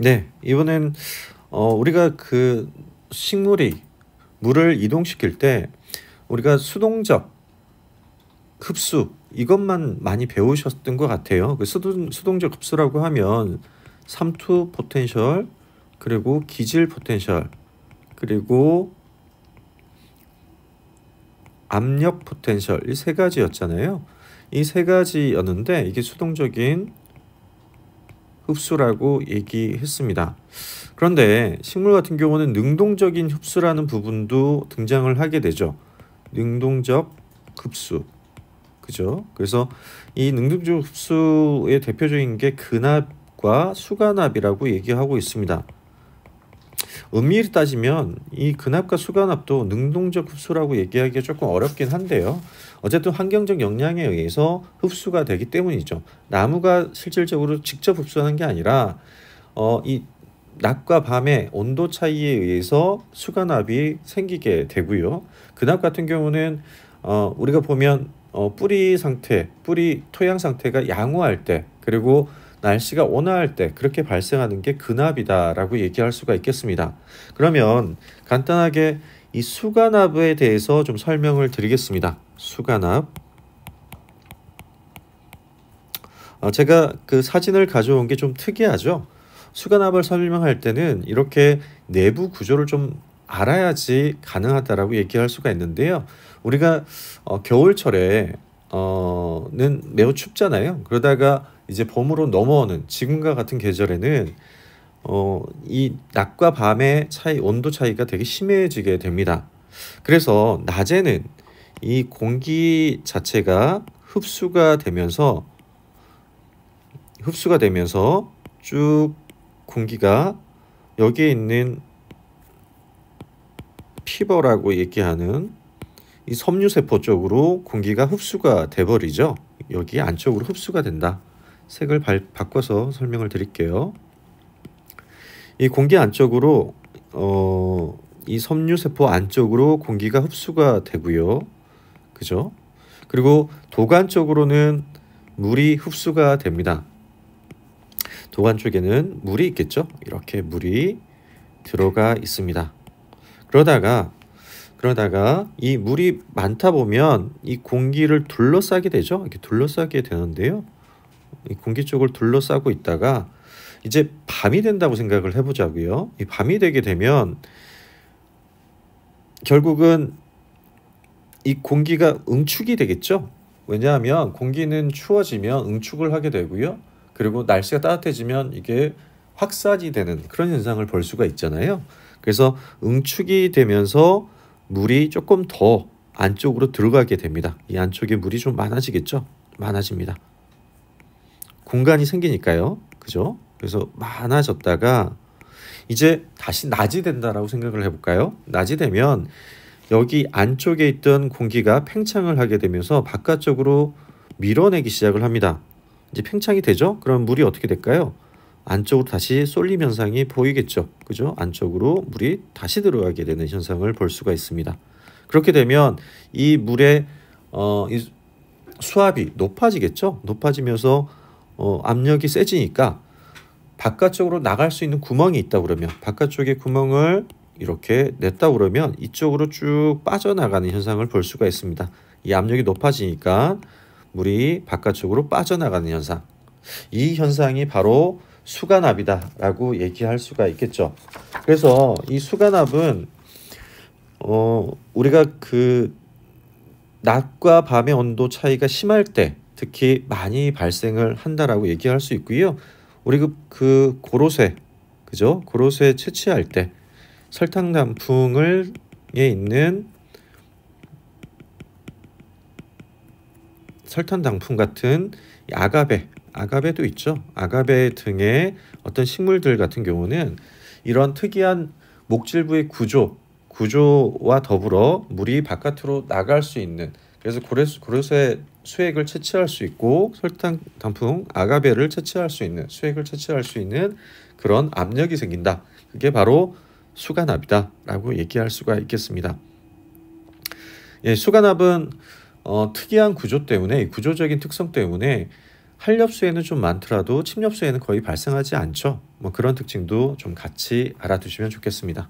네, 이번엔 우리가 그 식물이 물을 이동시킬 때 우리가 수동적 흡수 이것만 많이 배우셨던 것 같아요. 그 수동적 흡수라고 하면 삼투 포텐셜 그리고 기질 포텐셜 그리고 압력 포텐셜 이 세 가지였잖아요. 이 세 가지였는데 이게 수동적인 흡수라고 얘기했습니다. 그런데 식물 같은 경우는 능동적인 흡수라는 부분도 등장을 하게 되죠. 능동적 흡수. 그죠? 그래서 이 능동적 흡수의 대표적인 게 근압과 수간압이라고 얘기하고 있습니다. 엄밀히 따지면 이 근압과 수간압도 능동적 흡수라고 얘기하기가 조금 어렵긴 한데요. 어쨌든 환경적 영향에 의해서 흡수가 되기 때문이죠. 나무가 실질적으로 직접 흡수하는 게 아니라 이 낮과 밤의 온도 차이에 의해서 수간압이 생기게 되고요. 근압 같은 경우는 우리가 보면 뿌리 상태, 뿌리 토양 상태가 양호할 때 그리고 날씨가 온화할 때 그렇게 발생하는 게 근압이다라고 얘기할 수가 있겠습니다. 그러면 간단하게 이 수간압에 대해서 좀 설명을 드리겠습니다. 수간압. 제가 그 사진을 가져온 게 좀 특이하죠. 수간압을 설명할 때는 이렇게 내부 구조를 좀 알아야지 가능하다라고 얘기할 수가 있는데요. 우리가 겨울철에 는 매우 춥잖아요. 그러다가 이제 봄으로 넘어오는 지금과 같은 계절에는 이 낮과 밤의 차이, 온도 차이가 되게 심해지게 됩니다. 그래서 낮에는 이 공기 자체가 흡수가 되면서 쭉 공기가 여기에 있는 피버라고 얘기하는 이 섬유세포 쪽으로 공기가 흡수가 돼버리죠. 여기 안쪽으로 흡수가 된다. 색을 바꿔서 설명을 드릴게요. 이 공기 안쪽으로 이 섬유세포 안쪽으로 공기가 흡수가 되고요. 그죠? 그리고 도관 쪽으로는 물이 흡수가 됩니다. 도관 쪽에는 물이 있겠죠? 이렇게 물이 들어가 있습니다. 그러다가 이 물이 많다 보면 이 공기를 둘러싸게 되죠. 이렇게 둘러싸게 되는데요. 이 공기 쪽을 둘러싸고 있다가 이제 밤이 된다고 생각을 해보자고요. 이 밤이 되게 되면 결국은 이 공기가 응축이 되겠죠. 왜냐하면 공기는 추워지면 응축을 하게 되고요. 그리고 날씨가 따뜻해지면 이게 확산이 되는 그런 현상을 볼 수가 있잖아요. 그래서 응축이 되면서 물이 조금 더 안쪽으로 들어가게 됩니다. 이 안쪽에 물이 좀 많아지겠죠? 많아집니다. 공간이 생기니까요. 그죠? 그래서 많아졌다가 이제 다시 낮이 된다라고 생각을 해볼까요? 낮이 되면 여기 안쪽에 있던 공기가 팽창을 하게 되면서 바깥쪽으로 밀어내기 시작을 합니다. 이제 팽창이 되죠? 그럼 물이 어떻게 될까요? 안쪽으로 다시 쏠림 현상이 보이겠죠. 그죠? 안쪽으로 물이 다시 들어가게 되는 현상을 볼 수가 있습니다. 그렇게 되면 이 물의 이 수압이 높아지겠죠. 높아지면서 압력이 세지니까 바깥쪽으로 나갈 수 있는 구멍이 있다 그러면 바깥쪽에 구멍을 이렇게 냈다 그러면 이쪽으로 쭉 빠져나가는 현상을 볼 수가 있습니다. 이 압력이 높아지니까 물이 바깥쪽으로 빠져나가는 현상. 이 현상이 바로 수간압이다라고 얘기할 수가 있겠죠. 그래서 이 수간압은 우리가 그 낮과 밤의 온도 차이가 심할 때 특히 많이 발생을 한다라고 얘기할 수 있고요. 우리 그 고로쇠, 그죠? 고로쇠 채취할 때 설탕 단풍에 있는 설탕 단풍 같은 아가베도 있죠. 아가베 등의 어떤 식물들 같은 경우는 이런 특이한 목질부의 구조와 더불어 물이 바깥으로 나갈 수 있는 그래서 고로쇠 수액을 채취할 수 있고 설탕 단풍 아가베를 채취할 수 있는 수액을 채취할 수 있는 그런 압력이 생긴다. 그게 바로 수간압이다라고 얘기할 수가 있겠습니다. 예, 수간압은 특이한 구조 때문에 구조적인 특성 때문에 한렵수에는 좀 많더라도 침엽수에는 거의 발생하지 않죠. 뭐 그런 특징도 좀 같이 알아두시면 좋겠습니다.